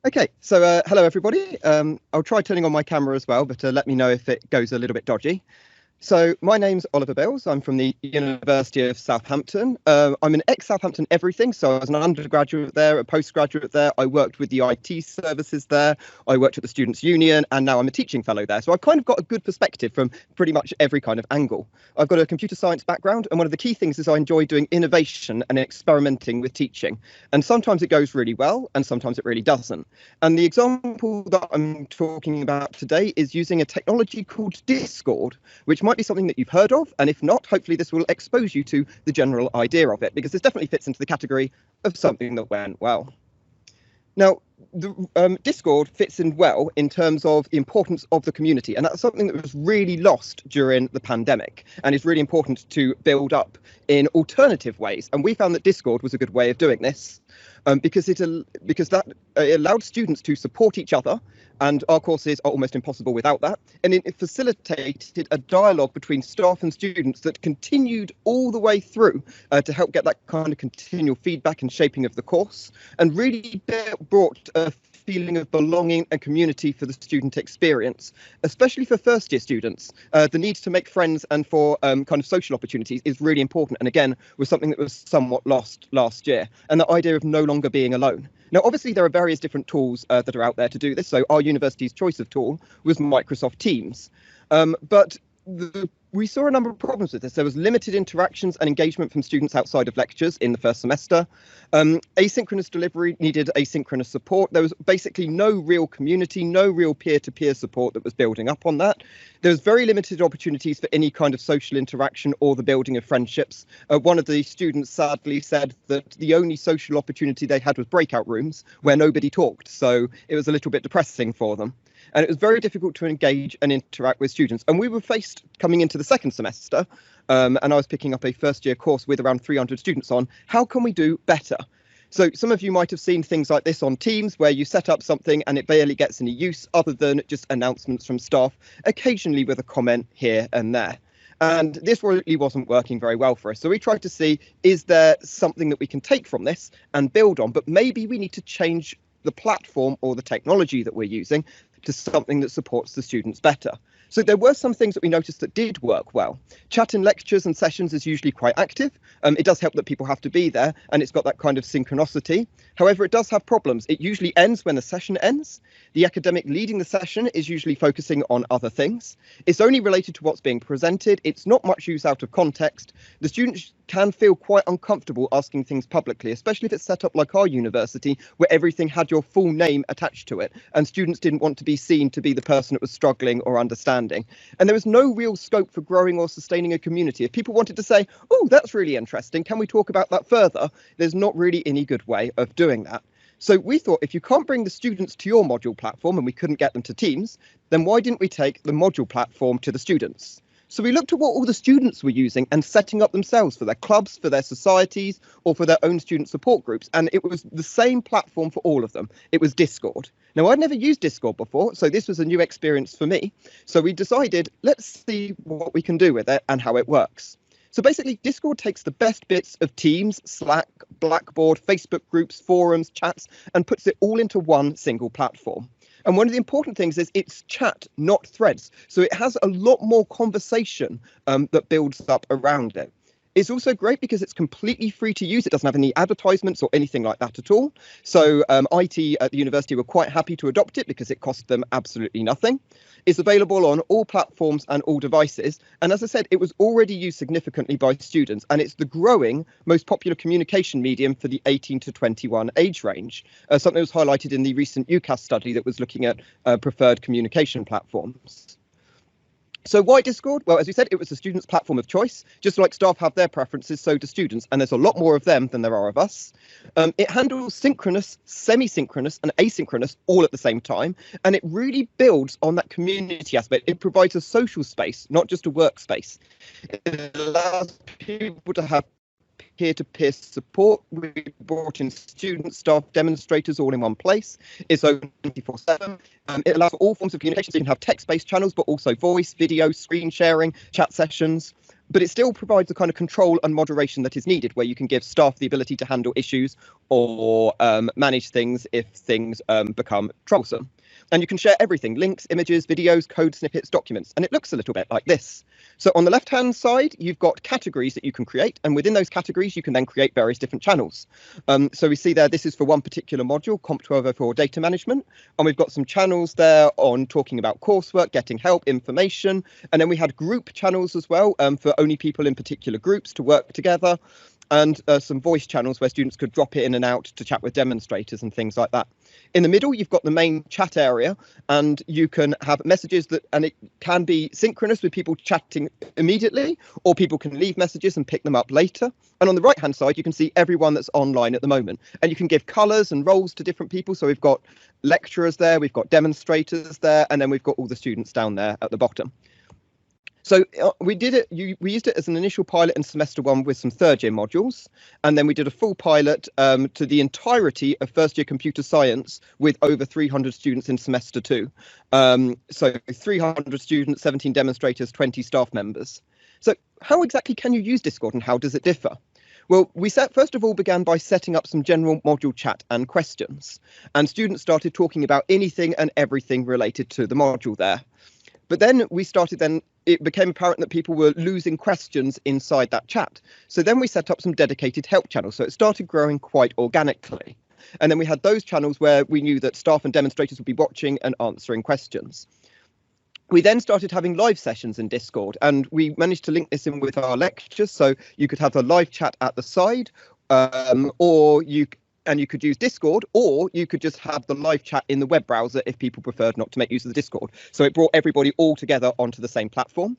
Okay, so hello everybody. I'll try turning on my camera as well, but let me know if it goes a little bit dodgy. So my name's Oliver Bills. I'm from the University of Southampton. I'm an ex-Southampton everything. So I was an undergraduate there, a postgraduate there. I worked with the IT services there. I worked at the Students' Union, and now I'm a teaching fellow there. So I've kind of got a good perspective from pretty much every kind of angle. I've got a computer science background, and one of the key things is I enjoy doing innovation and experimenting with teaching. And sometimes it goes really well, and sometimes it really doesn't. And the example that I'm talking about today is using a technology called Discord, which might be something that you've heard of, and if not, hopefully this will expose you to the general idea of it, because this definitely fits into the category of something that went well. Now, the Discord fits in well in terms of the importance of the community, and that's something that was really lost during the pandemic and is really important to build up in alternative ways. And we found that Discord was a good way of doing this because it allowed students to support each other, and our courses are almost impossible without that. And it facilitated a dialogue between staff and students that continued all the way through to help get that kind of continual feedback and shaping of the course, and really brought a feeling of belonging and community for the student experience, especially for first year students. The need to make friends and for kind of social opportunities is really important, and again was something that was somewhat lost last year, and the idea of no longer being alone. Now, obviously, there are various different tools that are out there to do this. So our university's choice of tool was Microsoft Teams. But we saw a number of problems with this. There was limited interactions and engagement from students outside of lectures in the first semester. Asynchronous delivery needed asynchronous support. There was basically no real community, no real peer-to-peer support that was building up on that. There was very limited opportunities for any kind of social interaction or the building of friendships. One of the students sadly said that the only social opportunity they had was breakout rooms where nobody talked. So it was a little bit depressing for them. And it was very difficult to engage and interact with students. And we were faced coming into the second semester, and I was picking up a first year course with around 300 students on how can we do better? So some of you might have seen things like this on Teams, where you set up something and it barely gets any use other than just announcements from staff, occasionally with a comment here and there. And this really wasn't working very well for us. So we tried to see, is there something that we can take from this and build on? But maybe we need to change the platform or the technology that we're using to something that supports the students better. So there were some things that we noticed that did work well. Chat in lectures and sessions is usually quite active. It does help that people have to be there, and it's got that kind of synchronicity. However, it does have problems. It usually ends when the session ends. The academic leading the session is usually focusing on other things. It's only related to what's being presented. It's not much use out of context. The students can feel quite uncomfortable asking things publicly, especially if it's set up like our university, where everything had your full name attached to it, and students didn't want to be seen to be the person that was struggling or understanding. And there was no real scope for growing or sustaining a community. If people wanted to say, oh, that's really interesting, can we talk about that further? There's not really any good way of doing that. So we thought, if you can't bring the students to your module platform, and we couldn't get them to Teams, then why didn't we take the module platform to the students? So we looked at what all the students were using and setting up themselves for their clubs, for their societies, or for their own student support groups. And it was the same platform for all of them. It was Discord. Now, I'd never used Discord before, so this was a new experience for me. So we decided, let's see what we can do with it and how it works. So basically, Discord takes the best bits of Teams, Slack, Blackboard, Facebook groups, forums, chats, and puts it all into one single platform. And one of the important things is it's chat, not threads. So it has a lot more conversation that builds up around it. It's also great because it's completely free to use. It doesn't have any advertisements or anything like that at all. So IT at the university were quite happy to adopt it because it cost them absolutely nothing. It's available on all platforms and all devices. And as I said, it was already used significantly by students, and it's the growing most popular communication medium for the 18 to 21 age range, something that was highlighted in the recent UCAS study that was looking at preferred communication platforms. So why Discord? Well, as we said, it was the students' platform of choice. Just like staff have their preferences, so do students. And there's a lot more of them than there are of us. It handles synchronous, semi-synchronous and asynchronous all at the same time. And it really builds on that community aspect. It provides a social space, not just a workspace. It allows people to have peer-to-peer support. We brought in students, staff, demonstrators all in one place. It's open 24/7. It allows all forms of communication. So you can have text-based channels, but also voice, video, screen sharing, chat sessions. but it still provides the kind of control and moderation that is needed, where you can give staff the ability to handle issues or manage things if things become troublesome. And you can share everything: links, images, videos, code snippets, documents. And it looks a little bit like this. So on the left hand side, you've got categories that you can create, and within those categories you can then create various different channels. So we see there, this is for one particular module, Comp 1204 data management, and we've got some channels there on talking about coursework, getting help, information, and then we had group channels as well, for only people in particular groups to work together, and some voice channels where students could drop it in and out to chat with demonstrators and things like that. In the middle, you've got the main chat area, and you can have messages and it can be synchronous with people chatting immediately, or people can leave messages and pick them up later. And on the right hand side, you can see everyone that's online at the moment, and you can give colours and roles to different people. So we've got lecturers there, we've got demonstrators there, and then we've got all the students down there at the bottom. So we used it as an initial pilot in semester one with some third year modules, and then we did a full pilot to the entirety of first year computer science with over 300 students in semester two. So 300 students, 17 demonstrators, 20 staff members. So how exactly can you use Discord, and how does it differ? Well, we first of all began by setting up some general module chat and questions, and students started talking about anything and everything related to the module there. But then it became apparent that people were losing questions inside that chat. So then we set up some dedicated help channels. So it started growing quite organically. And then we had those channels where we knew that staff and demonstrators would be watching and answering questions. We then started having live sessions in Discord, and we managed to link this in with our lectures. So you could have a live chat at the side, and you could use Discord, or you could just have the live chat in the web browser if people preferred not to make use of the Discord. So it brought everybody all together onto the same platform.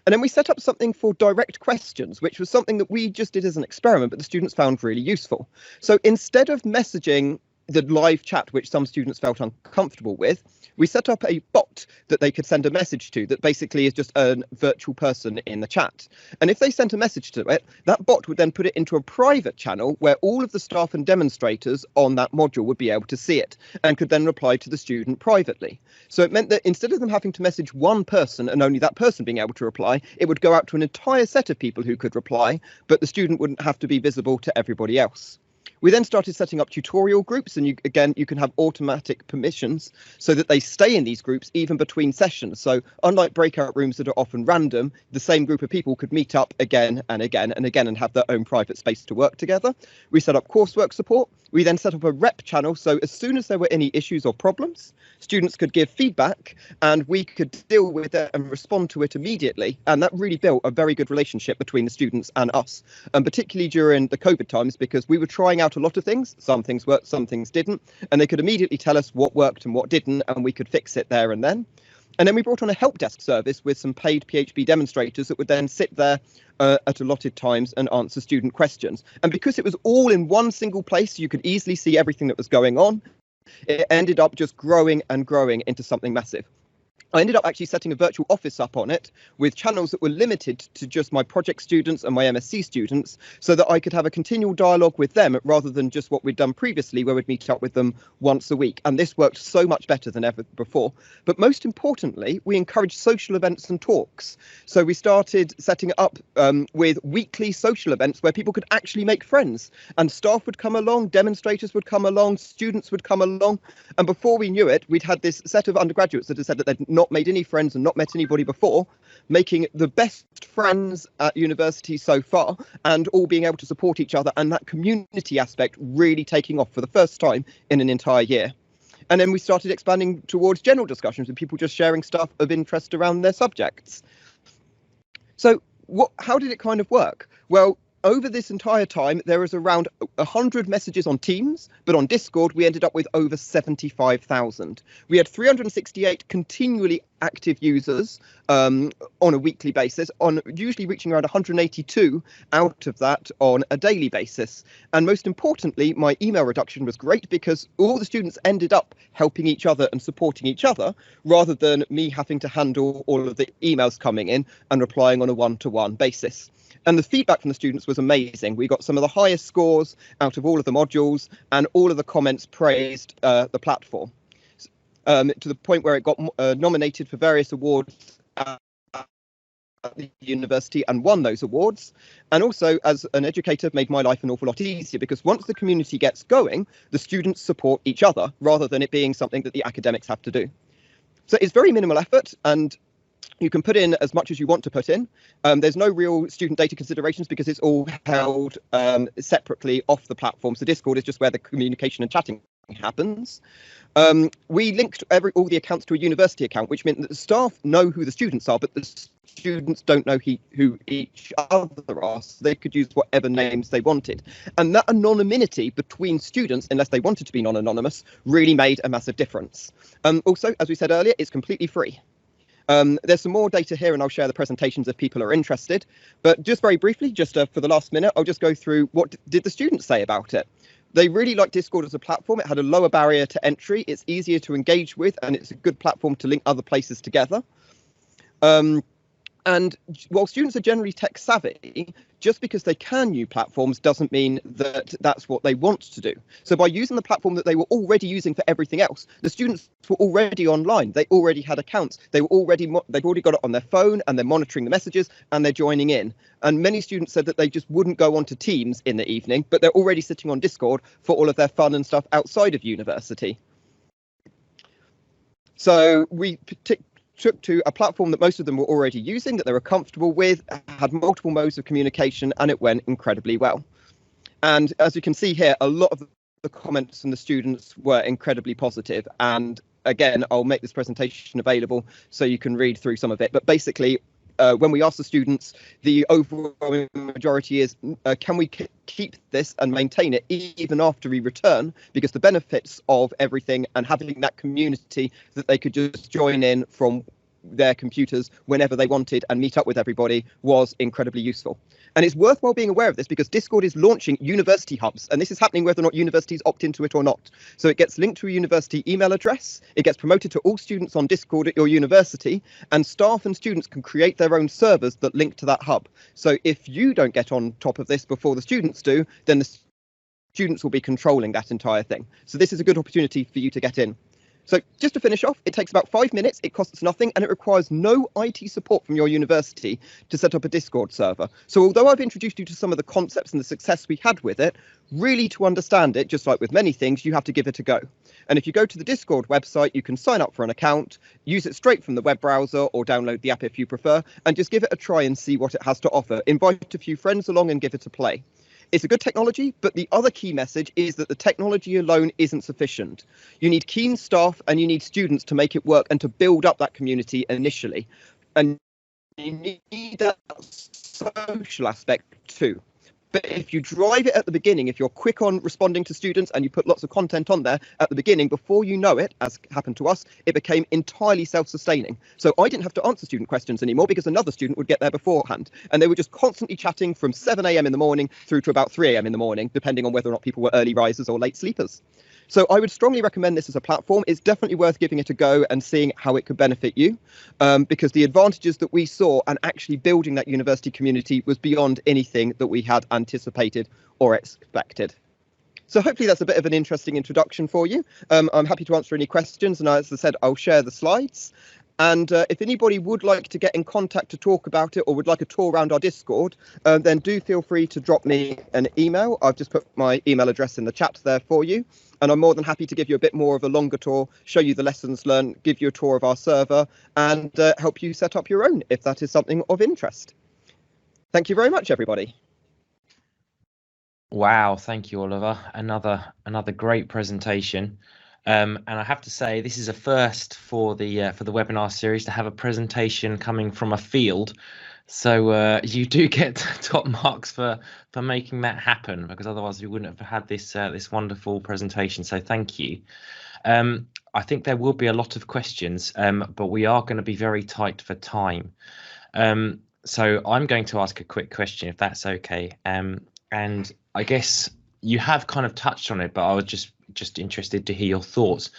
And then we set up something for direct questions, which was something that we just did as an experiment, but the students found really useful. So instead of messaging the live chat, which some students felt uncomfortable with, we set up a bot that they could send a message to that basically is just a virtual person in the chat. And if they sent a message to it, that bot would then put it into a private channel where all of the staff and demonstrators on that module would be able to see it and could then reply to the student privately. So it meant that instead of them having to message one person and only that person being able to reply, it would go out to an entire set of people who could reply, but the student wouldn't have to be visible to everybody else. We then started setting up tutorial groups, and you can have automatic permissions so that they stay in these groups even between sessions. So unlike breakout rooms that are often random, the same group of people could meet up again and again and again and have their own private space to work together. We set up coursework support. We then set up a rep channel, so as soon as there were any issues or problems, students could give feedback and we could deal with it and respond to it immediately. And that really built a very good relationship between the students and us, and particularly during the COVID times, because we were trying out a lot of things. Some things worked, some things didn't, and they could immediately tell us what worked and what didn't, and we could fix it there and then. And then we brought on a help desk service with some paid PHP demonstrators that would then sit there at allotted times and answer student questions. And because it was all in one single place, you could easily see everything that was going on. It ended up just growing and growing into something massive. I ended up actually setting a virtual office up on it with channels that were limited to just my project students and my MSc students, so that I could have a continual dialogue with them rather than just what we'd done previously, where we'd meet up with them once a week. And this worked so much better than ever before. But most importantly, we encouraged social events and talks. So we started setting it up with weekly social events where people could actually make friends, and staff would come along, demonstrators would come along, students would come along. And before we knew it, we'd had this set of undergraduates that had said that they'd not made any friends and not met anybody before, making the best friends at university so far, and all being able to support each other, and that community aspect really taking off for the first time in an entire year. And then we started expanding towards general discussions with people just sharing stuff of interest around their subjects. So how did it kind of work? Well, over this entire time, there was around 100 messages on Teams, but on Discord, we ended up with over 75,000. We had 368 continually active users on a weekly basis, usually reaching around 182 out of that on a daily basis. And most importantly, my email reduction was great because all the students ended up helping each other and supporting each other, rather than me having to handle all of the emails coming in and replying on a one-to-one basis. And the feedback from the students was amazing. We got some of the highest scores out of all of the modules, and all of the comments praised the platform to the point where it got nominated for various awards the university and won those awards. And also, as an educator, made my life an awful lot easier, because once the community gets going, the students support each other rather than it being something that the academics have to do. So it's very minimal effort, and you can put in as much as you want to put in. There's no real student data considerations because it's all held separately off the platform. So Discord is just where the communication and chatting happens. We linked all the accounts to a university account, which meant that the staff know who the students are, but the students don't know who each other are, so they could use whatever names they wanted. And that anonymity between students, unless they wanted to be non-anonymous, really made a massive difference. Also, as we said earlier, it's completely free. There's some more data here, and I'll share the presentations if people are interested. But just very briefly, just for the last minute, I'll just go through what did the students say about it. They really liked Discord as a platform. It had a lower barrier to entry. It's easier to engage with, and it's a good platform to link other places together. And while students are generally tech savvy, just because they can use platforms doesn't mean that that's what they want to do. So by using the platform that they were already using for everything else, the students were already online. They already had accounts. They've already got it on their phone, and they're monitoring the messages, and they're joining in. And many students said that they just wouldn't go onto Teams in the evening, but they're already sitting on Discord for all of their fun and stuff outside of university. So we took to a platform that most of them were already using, that they were comfortable with, had multiple modes of communication, and it went incredibly well. And as you can see here, a lot of the comments from the students were incredibly positive. And again, I'll make this presentation available so you can read through some of it. But basically, when we asked the students, the overwhelming majority is, can we keep this and maintain it even after we return? Because the benefits of everything and having that community that they could just join in from their computers whenever they wanted and meet up with everybody was incredibly useful. And it's worthwhile being aware of this because Discord is launching university hubs, and this is happening whether or not universities opt into it or not. So it gets linked to a university email address, it gets promoted to all students on Discord at your university, and staff and students can create their own servers that link to that hub. So if you don't get on top of this before the students do, then the students will be controlling that entire thing. So this is a good opportunity for you to get in. So just to finish off, it takes about 5 minutes, it costs nothing, and it requires no IT support from your university to set up a Discord server. So although I've introduced you to some of the concepts and the success we had with it, really to understand it, just like with many things, you have to give it a go. And if you go to the Discord website, you can sign up for an account, use it straight from the web browser or download the app if you prefer, and just give it a try and see what it has to offer. Invite a few friends along and give it a play. It's a good technology, but the other key message is that the technology alone isn't sufficient. You need keen staff and you need students to make it work and to build up that community initially. And you need that social aspect too. But if you drive it at the beginning, if you're quick on responding to students and you put lots of content on there at the beginning, before you know it, as happened to us, it became entirely self-sustaining. So I didn't have to answer student questions anymore because another student would get there beforehand. And they were just constantly chatting from 7 a.m. in the morning through to about 3 a.m. in the morning, depending on whether or not people were early risers or late sleepers. So I would strongly recommend this as a platform. It's definitely worth giving it a go and seeing how it could benefit you, because the advantages that we saw and actually building that university community was beyond anything that we had anticipated or expected. So hopefully that's a bit of an interesting introduction for you. I'm happy to answer any questions, and as I said, I'll share the slides. And if anybody would like to get in contact to talk about it or would like a tour around our Discord, then do feel free to drop me an email. I've just put my email address in the chat there for you. And I'm more than happy to give you a bit more of a longer tour, show you the lessons learned, give you a tour of our server, and help you set up your own if that is something of interest. Thank you very much, everybody. Wow, thank you, Oliver. Another great presentation. And I have to say, this is a first for the webinar series to have a presentation coming from a field. So you do get top marks for making that happen, because otherwise we wouldn't have had this wonderful presentation. So thank you. I think there will be a lot of questions, but we are going to be very tight for time. So I'm going to ask a quick question, if that's okay. And I guess you have kind of touched on it, but I was just interested to hear your thoughts.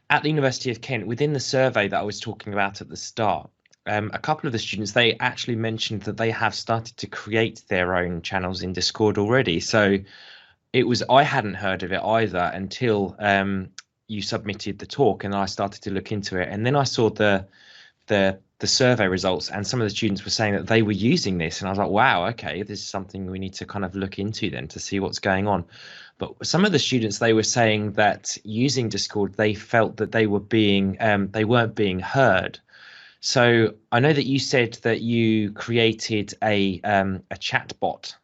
At the University of Kent, within the survey that I was talking about at the start, a couple of the students, they actually mentioned that they have started to create their own channels in Discord already. So I hadn't heard of it either until you submitted the talk, and I started to look into it. And then I saw the the survey results, and some of the students were saying that they were using this, and I was like, wow, okay, this is something we need to kind of look into then to see what's going on. But some of the students, they were saying that using Discord, they felt that they weren't being heard. So I know that you said that you created a chat bot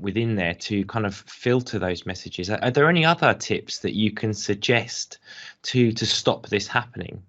within there to kind of filter those messages. Are there any other tips that you can suggest to stop this happening?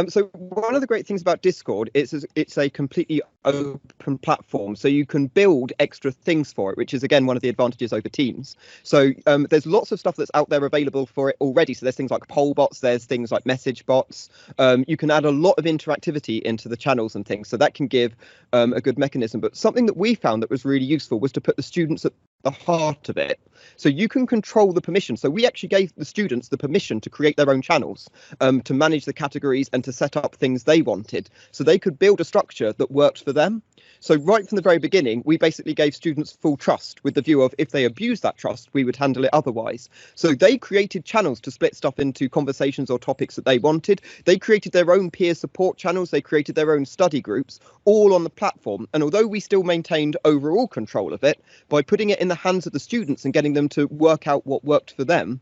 So one of the great things about Discord is it's a completely open platform, so you can build extra things for it, which is again one of the advantages over Teams. So there's lots of stuff that's out there available for it already. So there's things like poll bots, there's things like message bots. You can add a lot of interactivity into the channels and things, so that can give a good mechanism. But something that we found that was really useful was to put the students at the heart of it, so you can control the permission. So we actually gave the students the permission to create their own channels, to manage the categories and to set up things they wanted, so they could build a structure that worked for them. So right from the very beginning, we basically gave students full trust, with the view of if they abused that trust, we would handle it otherwise. So they created channels to split stuff into conversations or topics that they wanted. They created their own peer support channels. They created their own study groups, all on the platform. And although we still maintained overall control of it, by putting it in the hands of the students and getting them to work out what worked for them,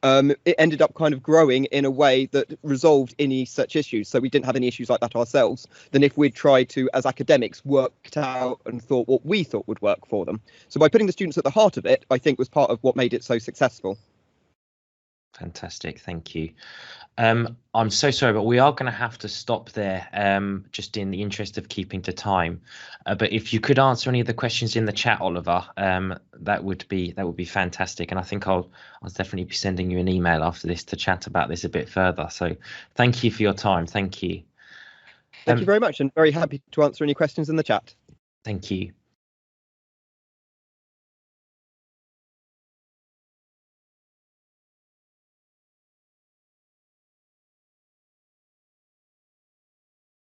it ended up kind of growing in a way that resolved any such issues. So we didn't have any issues like that ourselves than if we'd tried to, as academics, worked out and thought what we thought would work for them. So by putting the students at the heart of it, I think was part of what made it so successful. Fantastic, thank you. I'm so sorry, but we are going to have to stop there, just in the interest of keeping to time. But if you could answer any of the questions in the chat, Oliver, that would be fantastic. And I think I'll definitely be sending you an email after this to chat about this a bit further. So thank you for your time. Thank you. Thank you very much, and very happy to answer any questions in the chat. Thank you.